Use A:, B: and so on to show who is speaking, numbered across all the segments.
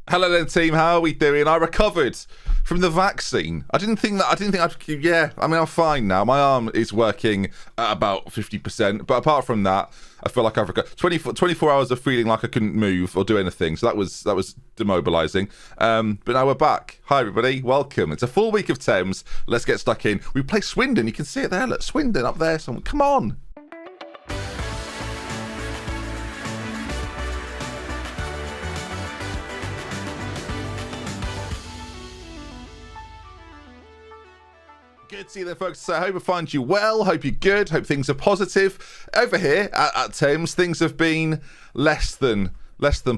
A: Hello then, team. How are we doing? I recovered from the vaccine. I didn't think I'd. Yeah, I mean, I'm fine now. My arm is working at about 50%. But apart from that, I feel like I've recovered. 24 hours of feeling like I couldn't move or do anything. So that was demobilising. But now we're back. Hi everybody, welcome. It's a full week of Thames. Let's get stuck in. We play Swindon. You can see it there. Look, Swindon up there. Someone, come on. Good to see you there, folks. So I hope I find you well. Hope you're good. Hope things are positive. Over here at Thames, things have been less than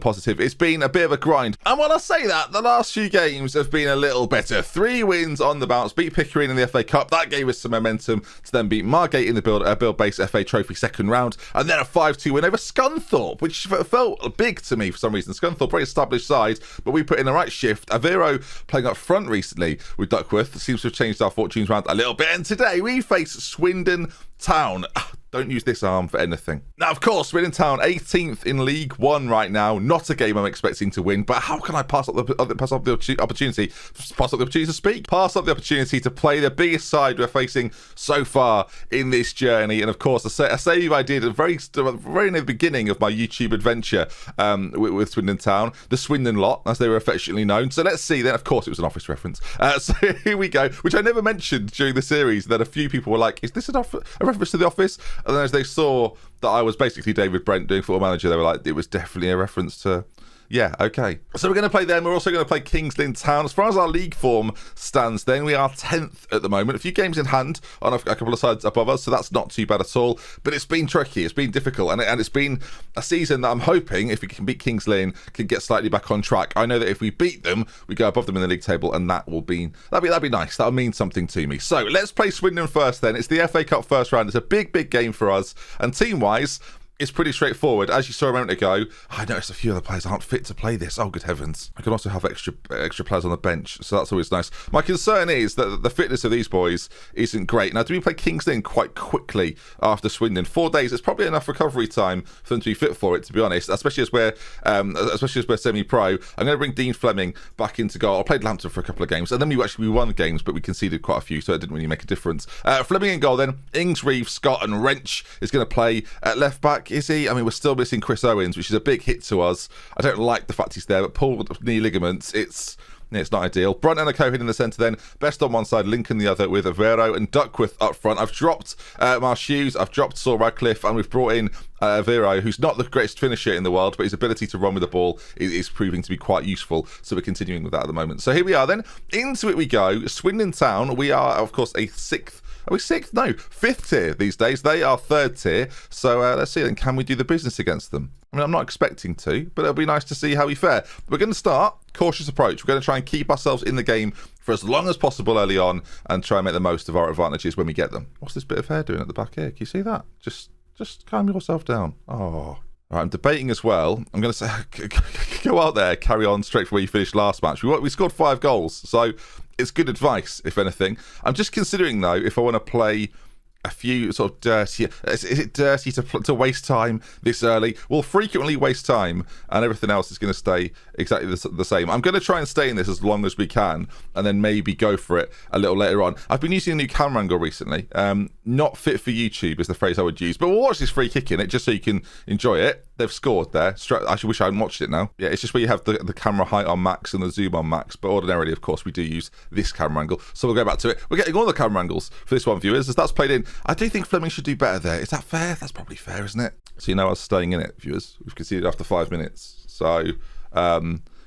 A: positive. It's been a bit of a grind. And when I say that, the last few games have been a little better. 3 wins on the bounce. Beat Pickering in the FA Cup. That gave us some momentum to then beat Margate in the build-based FA Trophy second round. And then a 5-2 win over Scunthorpe, which felt big to me for some reason. Scunthorpe, very established side, but we put in the right shift. Avero playing up front recently with Duckworth seems to have changed our fortunes around a little bit. And today we face Swindon Town. Don't use this arm for anything. Now, of course, Swindon Town, 18th in League One right now. Not a game I'm expecting to win, but how can I pass up the opportunity to speak? Pass up the opportunity to play the biggest side we're facing so far in this journey. And of course, a save I did very near the beginning of my YouTube adventure with Swindon Town, the Swindon lot, as they were affectionately known. So let's see then. Of course, it was an Office reference. So here we go, which I never mentioned during the series, that a few people were like, is this a reference to The Office? And then as they saw that I was basically David Brent doing Football Manager, they were like, it was definitely a reference to... Yeah, okay. So we're going to play them. We're also going to play Kings Lynn Town. As far as our league form stands then, we are 10th at the moment. A few games in hand on a couple of sides above us, so that's not too bad at all. But it's been tricky. It's been difficult. And it's been a season that I'm hoping, if we can beat Kings Lynn, can get slightly back on track. I know that if we beat them, we go above them in the league table, and that'd be nice. That'll mean something to me. So let's play Swindon first then. It's the FA Cup first round. It's a big game for us. And team-wise... it's pretty straightforward. As you saw a moment ago, I noticed a few other players aren't fit to play this. Oh, good heavens. I can also have extra players on the bench, so that's always nice. My concern is that the fitness of these boys isn't great. Now, do we play Kings Lynn quite quickly after Swindon? 4 days, it's probably enough recovery time for them to be fit for it, to be honest, especially as we're semi-pro. I'm going to bring Dean Fleming back into goal. I played Lambton for a couple of games, and then we won games, but we conceded quite a few, so it didn't really make a difference. Fleming in goal then. Ings, Reeve, Scott, and Wrench is going to play at left back. Is he? I mean, we're still missing Chris Owens, which is a big hit to us. I don't like the fact he's there, but pulled with knee ligaments, it's not ideal. Brunt and a Cohen in the centre then. Best on one side, Lincoln the other, with Avero and Duckworth up front. I've dropped Marsh Hughes, I've dropped Saul Radcliffe, and we've brought in Avero, who's not the greatest finisher in the world, but his ability to run with the ball is proving to be quite useful. So we're continuing with that at the moment. So here we are then. Into it we go. Swindon Town, we are, of course, a 6th. Are we 6th? No, 5th tier these days. They are 3rd tier. So let's see then, can we do the business against them? I mean, I'm not expecting to, but it'll be nice to see how we fare. We're going to start cautious approach. We're going to try and keep ourselves in the game for as long as possible early on and try and make the most of our advantages when we get them. What's this bit of hair doing at the back here? Can you see that? Just calm yourself down. Oh. All right, I'm debating as well. I'm going to say, go out there, carry on straight from where you finished last match. We scored 5 goals, so it's good advice, if anything. I'm just considering, though, if I want to play a few sort of dirty... Is it dirty to waste time this early? We'll frequently waste time, and everything else is going to stay exactly the same. I'm going to try and stay in this as long as we can, and then maybe go for it a little later on. I've been using a new camera angle recently. Not fit for YouTube is the phrase I would use, but we'll watch this free kick in it just so you can enjoy it. They've scored there. I actually wish I hadn't watched it now. Yeah, it's just where you have the camera height on max and the zoom on max, but ordinarily, of course, we do use this camera angle. So we'll go back to it. We're getting all the camera angles for this one, viewers, as that's played in. I do think Fleming should do better there. Is that fair? That's probably fair, isn't it? So you know I was staying in it, viewers. We've conceded after 5 minutes. So,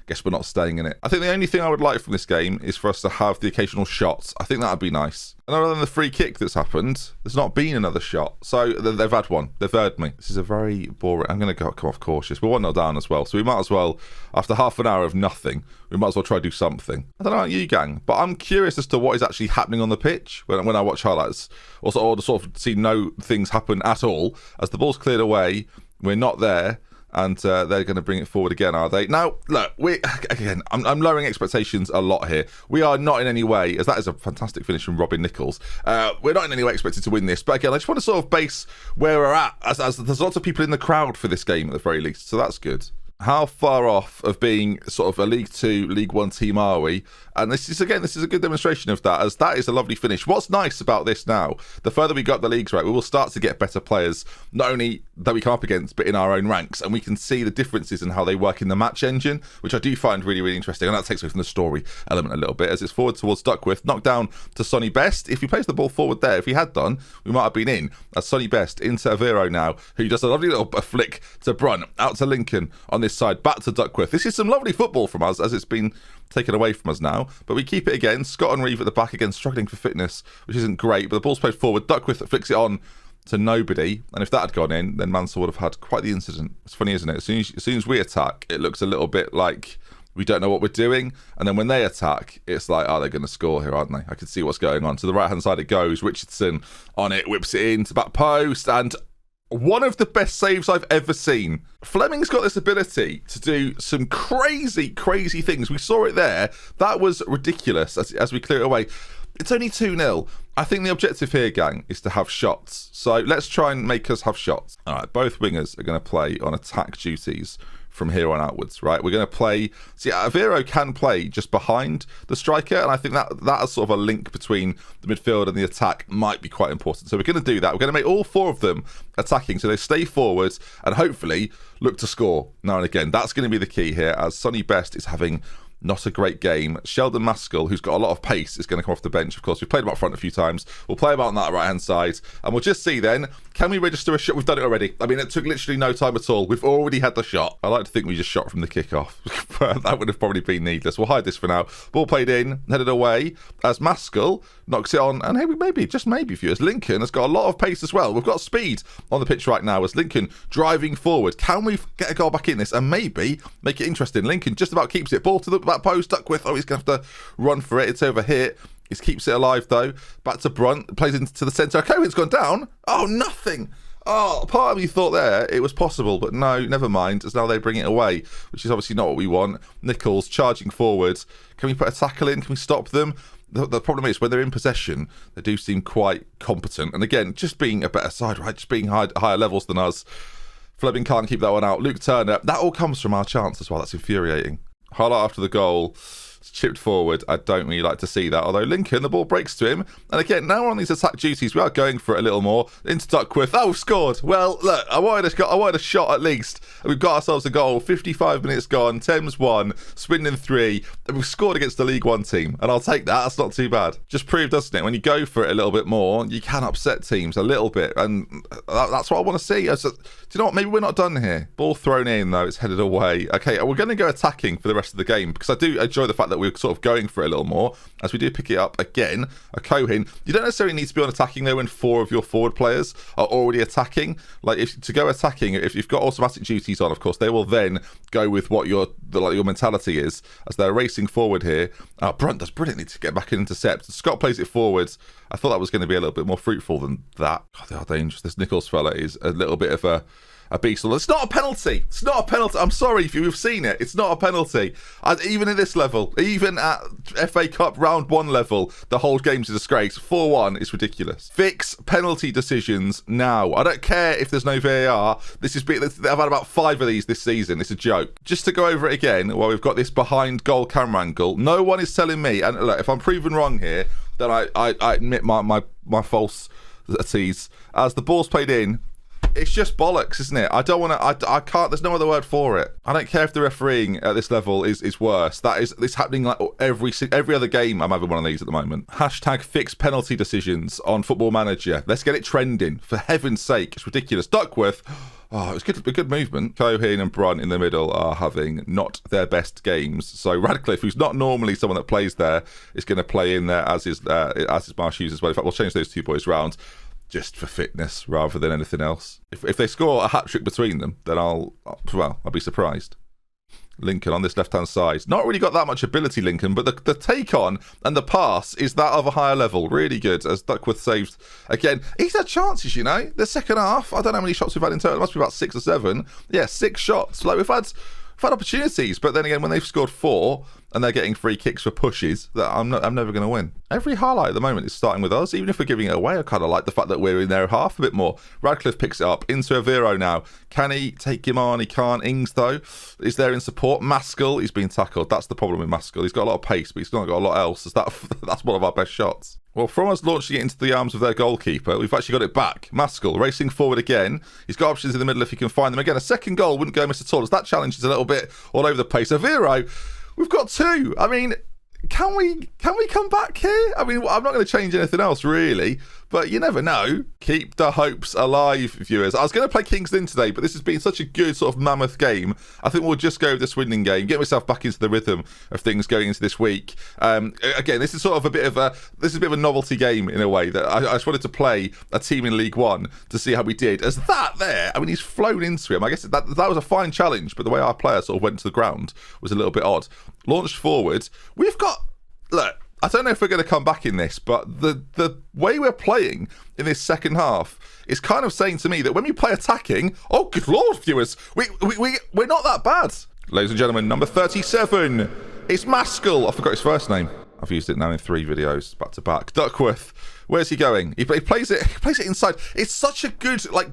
A: guess we're not staying in it. I think the only thing I would like from this game is for us to have the occasional shots. I think that would be nice. And other than the free kick that's happened, there's not been another shot. So they've had one. They've heard me. This is a very boring... I'm going to come off cautious. We're 1-0 down as well. So we might as well, after half an hour of nothing, we might as well try to do something. I don't know about you, gang, but I'm curious as to what is actually happening on the pitch when I watch highlights. Or to sort of see no things happen at all. As the ball's cleared away, we're not there. And they're going to bring it forward again, are they? Now, look, I'm lowering expectations a lot here. We are not in any way, as that is a fantastic finish from Robin Nichols, we're not in any way expected to win this. But again, I just want to sort of base where we're at, as there's lots of people in the crowd for this game at the very least, so that's good. How far off of being sort of a League 2, League 1 team are we? And this is a good demonstration of that, as that is a lovely finish. What's nice about this now, the further we got the leagues right, we will start to get better players, not only that we come up against, but in our own ranks. And we can see the differences in how they work in the match engine, which I do find really, really interesting. And that takes away from the story element a little bit, as it's forward towards Duckworth, knocked down to Sonny Best. If he plays the ball forward there, if he had done, we might have been in. As Sonny Best into Avero now, who does a lovely little flick to Brunt, out to Lincoln on this side, back to Duckworth. This is some lovely football from us, as it's been taken away from us now, but we keep it again. Scott and Reeve at the back again, struggling for fitness, which isn't great, but the ball's played forward. Duckworth flicks it on to nobody, and if that had gone in, then Mansell would have had quite the incident. It's funny, isn't it? As soon as we attack, it looks a little bit like we don't know what we're doing, and then when they attack, it's like, oh, they're going to score here, aren't they? I can see what's going on. To the right-hand side it goes. Richardson on it, whips it into back post, and one of the best saves I've ever seen. Fleming's got this ability to do some crazy, crazy things. We saw it there. That was ridiculous as we clear it away. It's only 2-0. I think the objective here, gang, is to have shots. So let's try and make us have shots. All right, both wingers are going to play on attack duties from here on outwards, right? We're going to play... See, Avero can play just behind the striker, and I think that is sort of a link between the midfield and the attack might be quite important. So we're going to do that. We're going to make all four of them attacking, so they stay forward and hopefully look to score now and again. That's going to be the key here, as Sonny Best is having not a great game. Sheldon Maskell, who's got a lot of pace, is going to come off the bench. Of course, we've played him up front a few times. We'll play him out on that right-hand side, and we'll just see then, can we register a shot? We've done it already. I mean, it took literally no time at all. We've already had the shot. I like to think we just shot from the kick-off, but that would have probably been needless. We'll hide this for now. Ball played in, headed away, as Maskell knocks it on, and maybe, just maybe, viewers, Lincoln has got a lot of pace as well. We've got speed on the pitch right now, as Lincoln driving forward. Can we get a goal back in this and maybe make it interesting? Lincoln just about keeps it. Ball to the back post, Duckworth. Oh, he's going to have to run for it. It's over here. He keeps it alive, though. Back to Brunt. Plays into the centre. Cohen's gone down. Oh, nothing. Oh, part of me thought there it was possible, but no, never mind, as now they bring it away, which is obviously not what we want. Nichols charging forward. Can we put a tackle in? Can we stop them? The problem is, when they're in possession, they do seem quite competent. And again, just being a better side, right? Just being higher levels than us. Fleming can't keep that one out. Luke Turner, that all comes from our chance as well. That's infuriating. Highlight after the goal. It's chipped forward. I don't really like to see that. Although Lincoln, the ball breaks to him. And again, now we're on these attack duties. We are going for it a little more. Into Duckworth. Oh, scored. Well, look, I wanted a shot at least. And we've got ourselves a goal. 55 minutes gone. Thames 1. Swindon 3. And we've scored against the League 1 team. And I'll take that. That's not too bad. Just proved, doesn't it? When you go for it a little bit more, you can upset teams a little bit. And that's what I want to see. Do you know what? Maybe we're not done here. Ball thrown in, though. It's headed away. Okay, we're going to go attacking for the rest of the game, because I do enjoy the fact that we're sort of going for it a little more, as we do pick it up again. A Cohen. You don't necessarily need to be on attacking, though, when 4 of your forward players are already attacking. Like, if to go attacking, if you've got automatic duties on, of course, they will then go with what your mentality is, as they're racing forward here. Brunt does brilliantly to get back and intercept. Scott plays it forwards. I thought that was going to be a little bit more fruitful than that. God, they are dangerous. This Nichols fella is a little bit of a beast. It's not a penalty. It's not a penalty. I'm sorry if you've seen it. It's not a penalty. Even at this level, even at FA Cup round 1 level, the whole game's a disgrace. 4-1 is ridiculous. Fix penalty decisions now. I don't care if there's no VAR. I've had about 5 of these this season. It's a joke. Just to go over it again, while we've got this behind goal camera angle, no one is telling me, and look, if I'm proven wrong here, then I admit my false tease. As the ball's played in, it's just bollocks, isn't it? I don't want to. I can't. There's no other word for it. I don't care if the refereeing at this level is worse. It's happening like every other game. I'm having one of these at the moment. Hashtag fix penalty decisions on Football Manager. Let's get it trending, for heaven's sake. It's ridiculous. Duckworth. Oh, it was good movement. Cohen and Brunt in the middle are having not their best games. So Radcliffe, who's not normally someone that plays there, is going to play in there, as is Marsh Hughes as well. In fact, we'll change those 2 boys round, just for fitness rather than anything else. If they score a hat-trick between them, then I'll be surprised. Lincoln on this left-hand side. Not really got that much ability, Lincoln, but the take-on and the pass is that of a higher level. Really good, as Duckworth saved again. He's had chances, you know. The second half, I don't know how many shots we've had in total. It must be about 6 or 7. Yeah, 6 shots. Like, we've had opportunities, but then again, when they've scored 4, and they're getting free kicks for pushes, that I'm never going to win. Every highlight at the moment is starting with us, even if we're giving it away. I kind of like the fact that we're in their half a bit more. Radcliffe picks it up into Aviro now. Can he take him on? He can't. Ings, though, is there in support. Maskell, he's been tackled. That's the problem with Maskell. He's got a lot of pace, but he's not got a lot else. That's one of our best shots. Well, from us launching it into the arms of their goalkeeper, we've actually got it back. Maskell racing forward again. He's got options in the middle if he can find them. Again, a second goal wouldn't go amiss at all, as that challenge is a little bit all over the place. Aviro, we've got 2. I mean, can we come back here? I mean, I'm not going to change anything else, really. But you never know. Keep the hopes alive, viewers. I was going to play King's Lynn today, but this has been such a good sort of mammoth game. I think we'll just go with the Swindon game, get myself back into the rhythm of things going into this week. Again, this is sort of a bit of a novelty game in a way, that I just wanted to play a team in League One to see how we did. As that there, I mean, he's flown into him. I guess that was a fine challenge, but the way our player sort of went to the ground was a little bit odd. Launched forward. We've got, look, I don't know if we're going to come back in this, but the way we're playing in this second half is kind of saying to me that when we play attacking, oh, good Lord, viewers, we're not that bad. Ladies and gentlemen, number 37, it's Maskell. I forgot his first name. I've used it now in 3 videos, back to back. Duckworth, where's he going? He plays it inside. It's such a good, like,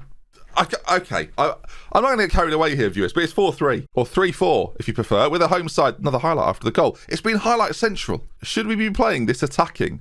A: okay, I'm not going to get carried away here, viewers, but it's 4-3 or 3-4 if you prefer, with a home side, another highlight after the goal. It's been highlight central. Should we be playing this attacking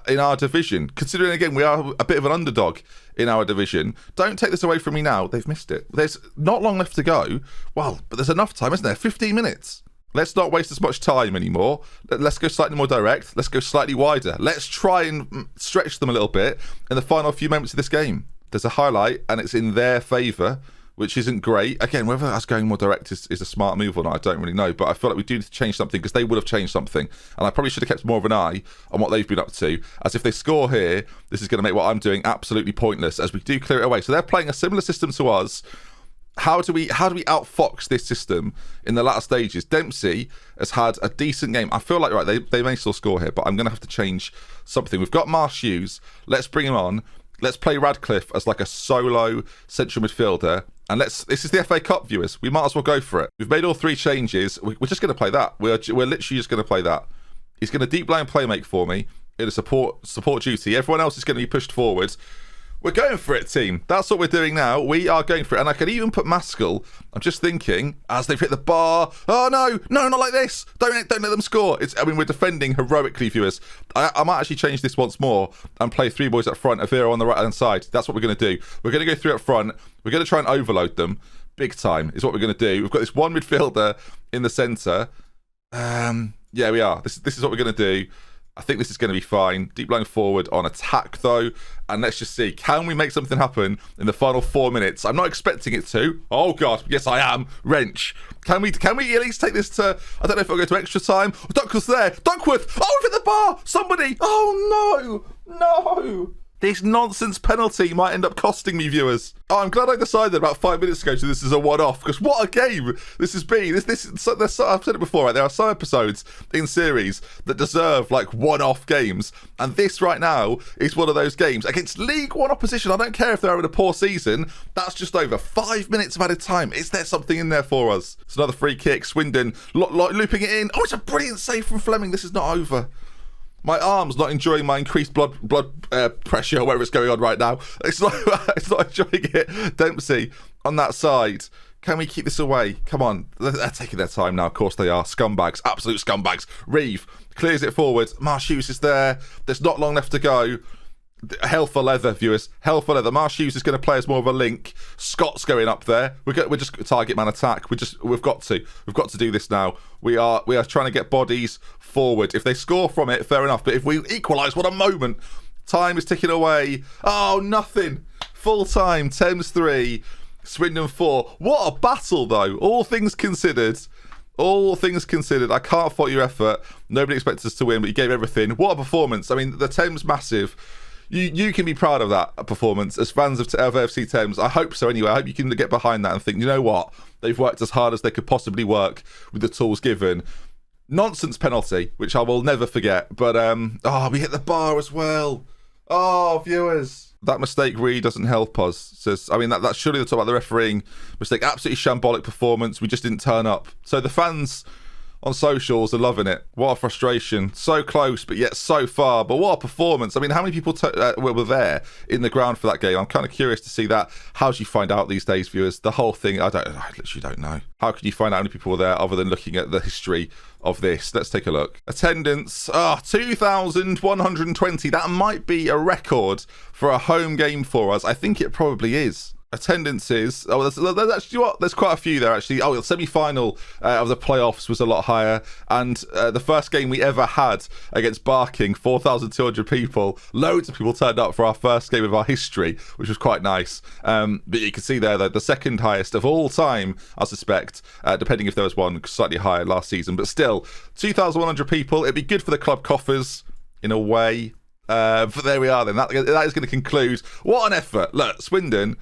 A: in our division? Considering, again, we are a bit of an underdog in our division. Don't take this away from me now. They've missed it. There's not long left to go. Well, but there's enough time, isn't there? 15 minutes. Let's not waste as much time anymore. Let's go slightly more direct. Let's go slightly wider. Let's try and stretch them a little bit in the final few moments of this game. There's a highlight, and it's in their favour, which isn't great. Again, whether us going more direct is a smart move or not, I don't really know. But I feel like we do need to change something, because they would have changed something. And I probably should have kept more of an eye on what they've been up to. As if they score here, this is going to make what I'm doing absolutely pointless, as we do clear it away. So they're playing a similar system to us. How do we outfox this system in the latter stages? Dempsey has had a decent game. I feel like, right, they may still score here, but I'm going to have to change something. We've got Marsh Hughes. Let's bring him on. Let's play Radcliffe as like a solo central midfielder. And this is the FA Cup, viewers. We might as well go for it. We've made all 3 changes. We're just going to play that. We're literally just going to play that. He's going to deep line playmake for me in a support duty. Everyone else is going to be pushed forward. We're going for it, team. That's what we're doing now. We are going for it. And I could even put Maskell. I'm just thinking, as they've hit the bar. Oh, no, not like this. Don't let them score. We're defending heroically, viewers. I might actually change this once more and play 3 boys up front, Aviro on the right-hand side. That's what we're going to do. We're going to go 3 up front. We're going to try and overload them. Big time is what we're going to do. We've got this one midfielder in the centre. Yeah, we are. This is what we're going to do. I think this is going to be fine. Deep line forward on attack, though. And let's just see. Can we make something happen in the final 4 minutes? I'm not expecting it to. Oh, God. Yes, I am. Wrench. Can we at least take this to... I don't know if it'll go to extra time. Duckworth's there. Duckworth. Oh, we've hit the bar. Somebody. Oh, no. No. This nonsense penalty might end up costing me, viewers. Oh, I'm glad I decided about 5 minutes ago this is a one-off, because what a game this has been. I've said it before, right? There are some episodes in series that deserve like one-off games, and this right now is one of those games against League One opposition. I don't care if they're having a poor season. That's just over 5 minutes of added time. Is there something in there for us? It's another free kick. Swindon looping it in. Oh, it's a brilliant save from Fleming. This is not over. My arm's not enjoying my increased blood pressure or whatever it's going on right now. It's not enjoying it. Dempsey on that side. Can we keep this away? Come on. They're taking their time now. Of course they are. Scumbags. Absolute scumbags. Reeve clears it forward. Marsh Hughes is there. There's not long left to go. Hell for leather, viewers. Hell for leather. Marsh Hughes is going to play as more of a link. Scott's going up there. We're just target man attack. We've got to do this now. We are trying to get bodies forward. If they score from it, fair enough. But if we equalise, what a moment! Time is ticking away. Oh, nothing. Full time. Thames 3, Swindon 4. What a battle, though. All things considered. I can't fault your effort. Nobody expected us to win, but you gave everything. What a performance! I mean, the Thames massive. You can be proud of that performance as fans of FC Thames. I hope so anyway. I hope you can get behind that and think, you know what? They've worked as hard as they could possibly work with the tools given. Nonsense penalty, which I will never forget. But, we hit the bar as well. Oh, viewers. That mistake really doesn't help us. That's surely the talk about the refereeing mistake. Absolutely shambolic performance. We just didn't turn up. So the fans on socials are loving it. What a frustration. So close, but yet so far. But what a performance. I mean, how many people were there in the ground for that game? I'm kind of curious to see that. How do you find out these days, viewers? The whole thing, I literally don't know. How can you find out how many people were there other than looking at the history of this? Let's take a look. Attendance, 2,120. That might be a record for a home game for us. I think it probably is. Attendances, there's actually what? There's quite a few there actually. The semi-final of the playoffs was a lot higher, and the first game we ever had against Barking, 4,200 people. Loads of people turned up for our first game of our history, which was quite nice. But you can see there that the second highest of all time, I suspect, depending if there was one slightly higher last season, but still 2,100 people. It'd be good for the club coffers in a way. But there we are then. That is going to conclude. What an effort. Look, Swindon,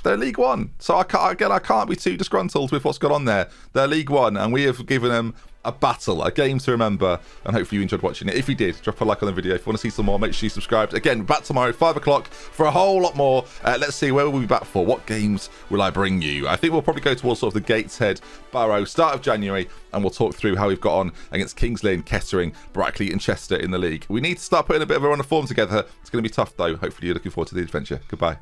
A: they're League One, so I can't be too disgruntled with what's gone on there. They're League One, and we have given them a battle, a game to remember, and hopefully you enjoyed watching it. If you did, drop a like on the video. If you want to see some more, make sure you subscribe. Again, back tomorrow, 5 o'clock, for a whole lot more. Let's see, where will we be back for? What games will I bring you? I think we'll probably go towards sort of the Gateshead, Barrow, start of January, and we'll talk through how we've got on against Kings Lynn, Kettering, Brackley, and Chester in the league. We need to start putting a bit of a run of form together. It's going to be tough, though. Hopefully you're looking forward to the adventure. Goodbye.